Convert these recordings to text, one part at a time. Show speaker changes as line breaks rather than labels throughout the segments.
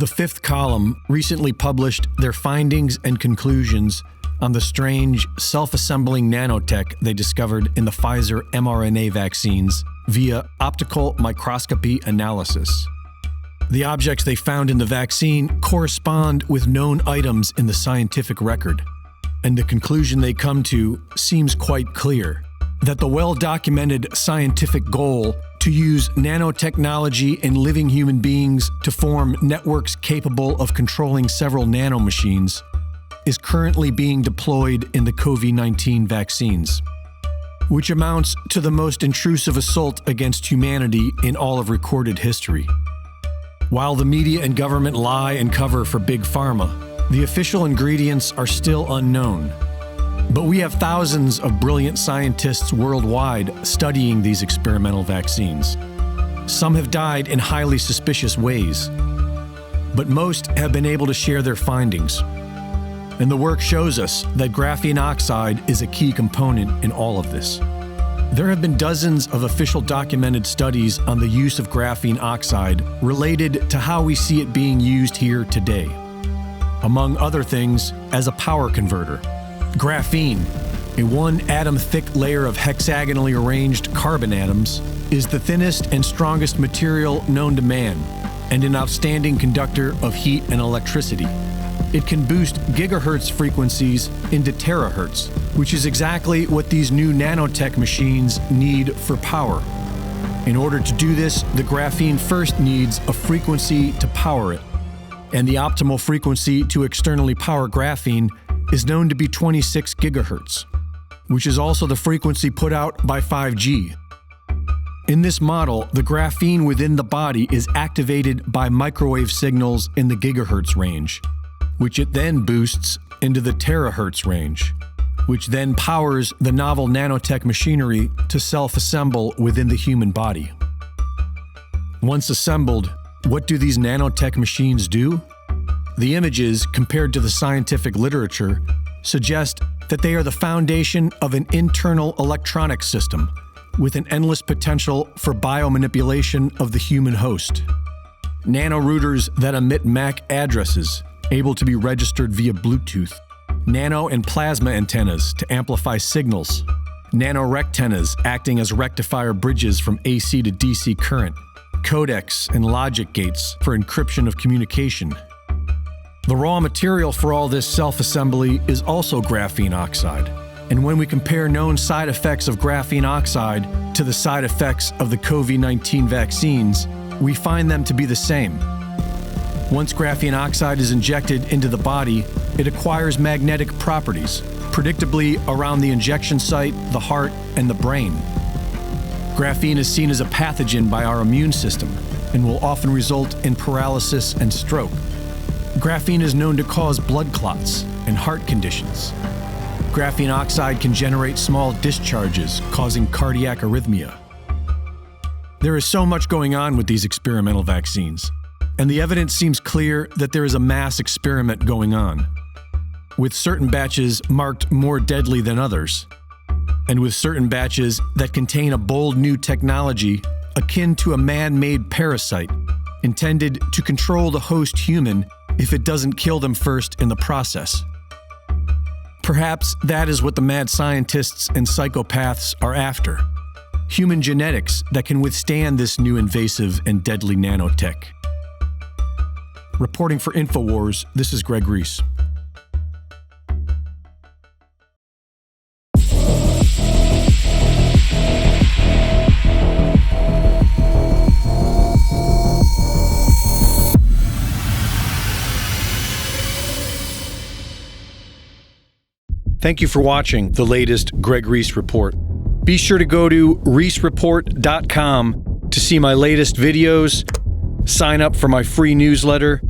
The Fifth Column recently published their findings and conclusions on the strange, self-assembling nanotech they discovered in the Pfizer mRNA vaccines via optical microscopy analysis. The objects they found in the vaccine correspond with known items in the scientific record, and the conclusion they come to seems quite clear, that the well-documented scientific goal to use nanotechnology in living human beings to form networks capable of controlling several nanomachines is currently being deployed in the COVID-19 vaccines, which amounts to the most intrusive assault against humanity in all of recorded history. While the media and government lie and cover for Big Pharma, the official ingredients are still unknown. But we have thousands of brilliant scientists worldwide studying these experimental vaccines. Some have died in highly suspicious ways, but most have been able to share their findings. And the work shows us that graphene oxide is a key component in all of this. There have been dozens of official documented studies on the use of graphene oxide related to how we see it being used here today. Among other things, as a power converter. Graphene, a one-atom-thick layer of hexagonally arranged carbon atoms, is the thinnest and strongest material known to man, and an outstanding conductor of heat and electricity. It can boost gigahertz frequencies into terahertz, which is exactly what these new nanotech machines need for power. In order to do this, the graphene first needs a frequency to power it, and the optimal frequency to externally power graphene is known to be 26 gigahertz, which is also the frequency put out by 5G. In this model, the graphene within the body is activated by microwave signals in the gigahertz range, which it then boosts into the terahertz range, which then powers the novel nanotech machinery to self-assemble within the human body. Once assembled, what do these nanotech machines do? The images, compared to the scientific literature, suggest that they are the foundation of an internal electronic system with an endless potential for biomanipulation of the human host. Nanorouters that emit MAC addresses, able to be registered via Bluetooth. Nano and plasma antennas to amplify signals. Nanorectennas acting as rectifier bridges from AC to DC current. Codecs and logic gates for encryption of communication. The raw material for all this self-assembly is also graphene oxide. And when we compare known side effects of graphene oxide to the side effects of the COVID-19 vaccines, we find them to be the same. Once graphene oxide is injected into the body, it acquires magnetic properties, predictably around the injection site, the heart, and the brain. Graphene is seen as a pathogen by our immune system and will often result in paralysis and stroke. Graphene is known to cause blood clots and heart conditions. Graphene oxide can generate small discharges, causing cardiac arrhythmia. There is so much going on with these experimental vaccines, and the evidence seems clear that there is a mass experiment going on, with certain batches marked more deadly than others, and with certain batches that contain a bold new technology akin to a man-made parasite intended to control the host human if it doesn't kill them first in the process. Perhaps that is what the mad scientists and psychopaths are after. Human genetics that can withstand this new invasive and deadly nanotech. Reporting for InfoWars, this is Greg Reese. Thank you for watching the latest Greg Reese Report. Be sure to go to reesereport.com to see my latest videos, sign up for my free newsletter,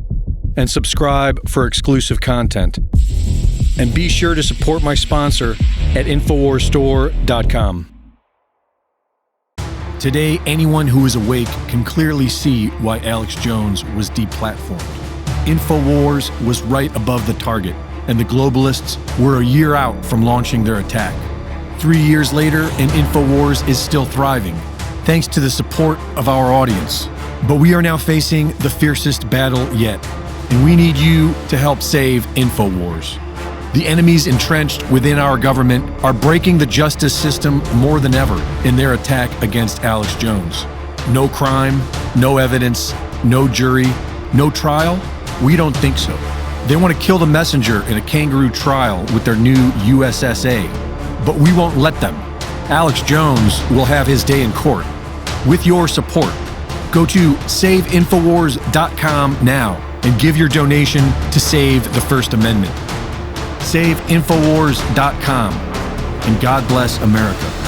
and subscribe for exclusive content. And be sure to support my sponsor at InfoWarsStore.com. Today, anyone who is awake can clearly see why Alex Jones was deplatformed. InfoWars was right above the target, and the globalists were a year out from launching their attack. 3 years later, and InfoWars is still thriving, thanks to the support of our audience. But we are now facing the fiercest battle yet, and we need you to help save InfoWars. The enemies entrenched within our government are breaking the justice system more than ever in their attack against Alex Jones. No crime, no evidence, no jury, no trial? We don't think so. They want to kill the messenger in a kangaroo trial with their new USSA, but we won't let them. Alex Jones will have his day in court. With your support, go to SaveInfowars.com now and give your donation to save the First Amendment. SaveInfowars.com, and God bless America.